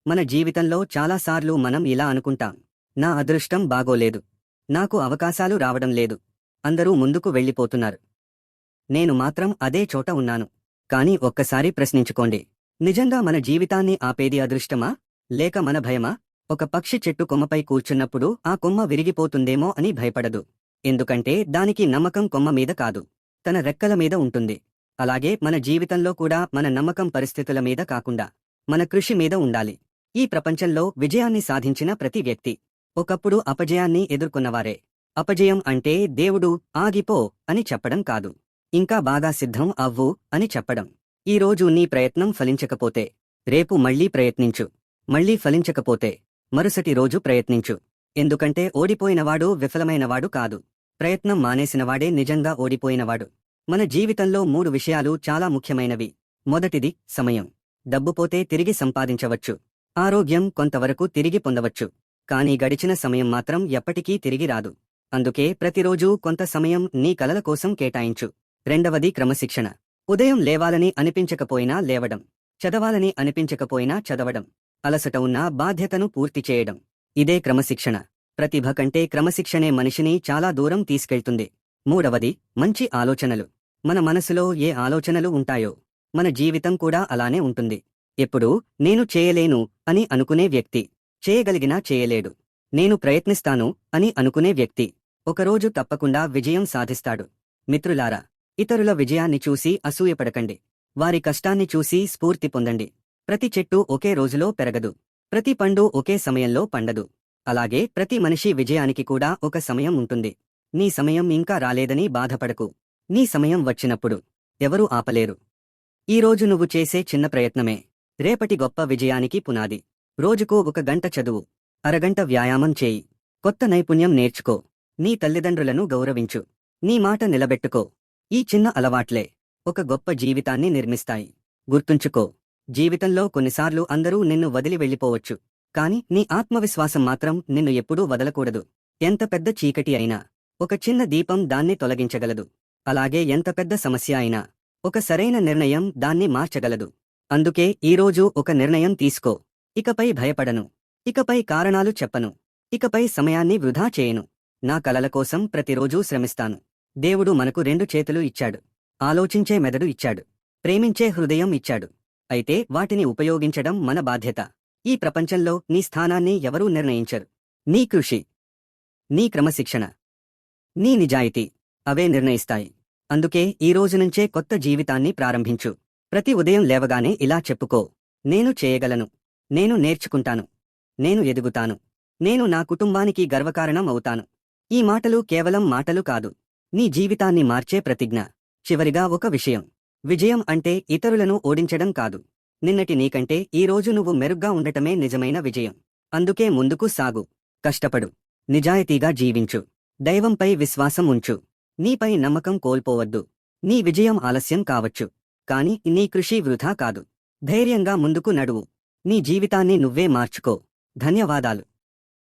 మన జీవితంలో చాలాసార్లు మనం ఇలా అనుకుంటాం. నా అదృష్టం బాగోలేదు. నాకు అవకాశాలు రావడం లేదు. అందరూ ముందుకు వెళ్ళిపోతున్నారు. నేను మాత్రం అదే చోట ఉన్నాను. కానీ ఒక్కసారి ప్రశ్నించుకోండి. నిజంగా మన జీవితాన్ని ఆపేది అదృష్టమా? లేక మన భయమా? ఒక పక్షి చెట్టు కొమ్మపై కూర్చున్నప్పుడు ఆ కొమ్మ విరిగిపోతుందేమో అని భయపడదు. ఎందుకంటే దానికి నమ్మకం కొమ్మ మీద కాదు, తన రెక్కల మీద ఉంటుంది. అలాగే మన జీవితంలో కూడా మన నమ్మకం పరిస్థితుల మీద కాకుండా మన కృషి మీద ఉండాలి. ఈ ప్రపంచంలో విజయాన్ని సాధించిన ప్రతి వ్యక్తి ఒకప్పుడు అపజయాన్ని ఎదుర్కొన్నవారే. అపజయం అంటే దేవుడు ఆగిపో అని చెప్పడం కాదు, ఇంకా బాగా సిద్ధం అవ్వు అని చెప్పడం. ఈరోజు నీ ప్రయత్నం ఫలించకపోతే రేపు మళ్లీ ప్రయత్నించు. మళ్లీ ఫలించకపోతే మరుసటి రోజు ప్రయత్నించు. ఎందుకంటే ఓడిపోయినవాడు విఫలమైనవాడు కాదు, ప్రయత్నం మానేసినవాడే నిజంగా ఓడిపోయినవాడు. మన జీవితంలో 3 విషయాలు చాలా ముఖ్యమైనవి. మొదటిది సమయం. డబ్బు పోతే తిరిగి సంపాదించవచ్చు, ఆరోగ్యం కొంతవరకు తిరిగి పొందవచ్చు, కానీ గడిచిన సమయం మాత్రం ఎప్పటికీ తిరిగి రాదు. అందుకే ప్రతిరోజూ కొంత సమయం నీ కలల కోసం కేటాయించు. రెండవది క్రమశిక్షణ. ఉదయం లేవాలని అనిపించకపోయినా లేవడం, చదవాలని అనిపించకపోయినా చదవడం, అలసట ఉన్నా బాధ్యతను పూర్తి చేయడం. ఇదే క్రమశిక్షణ. ప్రతిభ కంటే క్రమశిక్షణే మనిషిని చాలా దూరం తీసుకెళ్తుంది. మూడవది మంచి ఆలోచనలు. మన మనసులో ఏ ఆలోచనలు ఉంటాయో మన జీవితం కూడా అలానే ఉంటుంది. ఎప్పుడూ నేను చేయలేను అని అనుకునే వ్యక్తి చేయగలిగినా చేయలేడు. నేను ప్రయత్నిస్తాను అని అనుకునే వ్యక్తి ఒకరోజు తప్పకుండా విజయం సాధిస్తాడు. మిత్రులారా, ఇతరుల విజయాన్ని చూసి అసూయపడకండి. వారి కష్టాన్ని చూసి స్ఫూర్తి పొందండి. ప్రతి చెట్టు ఒకే రోజులో పెరగదు, ప్రతి పండు ఒకే సమయంలో పండదు. అలాగే ప్రతి మనిషి విజయానికి కూడా ఒక సమయం ఉంటుంది. నీ సమయం ఇంకా రాలేదని బాధపడకు. నీ సమయం వచ్చినప్పుడు ఎవరూ ఆపలేరు. ఈరోజు నువ్వు చేసే చిన్న ప్రయత్నమే రేపటి గొప్ప విజయానికి పునాది. రోజుకో 1 గంట చదువు, అరగంట వ్యాయామం చేయి, కొత్త నైపుణ్యం నేర్చుకో, నీ తల్లిదండ్రులను గౌరవించు, నీ మాట నిలబెట్టుకో. ఈ చిన్న అలవాట్లే ఒక గొప్ప జీవితాన్ని నిర్మిస్తాయి. గుర్తుంచుకో, జీవితంలో కొన్నిసార్లు అందరూ నిన్ను వదిలి వెళ్ళిపోవచ్చు, కాని నీ ఆత్మవిశ్వాసం మాత్రం నిన్ను ఎప్పుడూ వదలకూడదు. ఎంత పెద్ద చీకటి అయినా ఒక చిన్న దీపం దాన్ని తొలగించగలదు. అలాగే ఎంత పెద్ద సమస్య అయినా ఒక సరైన నిర్ణయం దాన్ని మార్చగలదు. అందుకే ఈరోజు ఒక నిర్ణయం తీసుకో. ఇకపై భయపడను, ఇకపై కారణాలు చెప్పను, ఇకపై సమయాన్ని వృధా చేయను. నా కలల కోసం ప్రతిరోజూ శ్రమిస్తాను. దేవుడు మనకు 2 చేతులు ఇచ్చాడు, ఆలోచించే మెదడు ఇచ్చాడు, ప్రేమించే హృదయం ఇచ్చాడు. అయితే వాటిని ఉపయోగించడం మన బాధ్యత. ఈ ప్రపంచంలో నీ స్థానాన్ని ఎవరూ నిర్ణయించరు. నీ కృషి, నీ క్రమశిక్షణ, నీ నిజాయితీ అవే నిర్ణయిస్తాయి. అందుకే ఈ రోజునుంచే కొత్త జీవితాన్ని ప్రారంభించు. ప్రతి ఉదయం లేవగానే ఇలా చెప్పుకో: నేను చేయగలను, నేను నేర్చుకుంటాను, నేను ఎదుగుతాను, నేను నా కుటుంబానికి గర్వకారణం అవుతాను. ఈ మాటలు కేవలం మాటలు కాదు, నీ జీవితాన్ని మార్చే ప్రతిజ్ఞ. చివరిగా ఒక విషయం: విజయం అంటే ఇతరులను ఓడించడం కాదు. నిన్నటి నీకంటే ఈ రోజు నువ్వు మెరుగ్గా ఉండటమే నిజమైన విజయం. అందుకే ముందుకు సాగు, కష్టపడు, నిజాయితీగా జీవించు, దైవంపై విశ్వాసం ఉంచు, నీపై నమ్మకం కోల్పోవద్దు. నీ విజయం ఆలస్యం కావచ్చు, కాని నీ కృషి వృధా కాదు. ధైర్యంగా ముందుకు నడువు. నీ జీవితాన్ని నువ్వే మార్చుకో. ధన్యవాదాలు.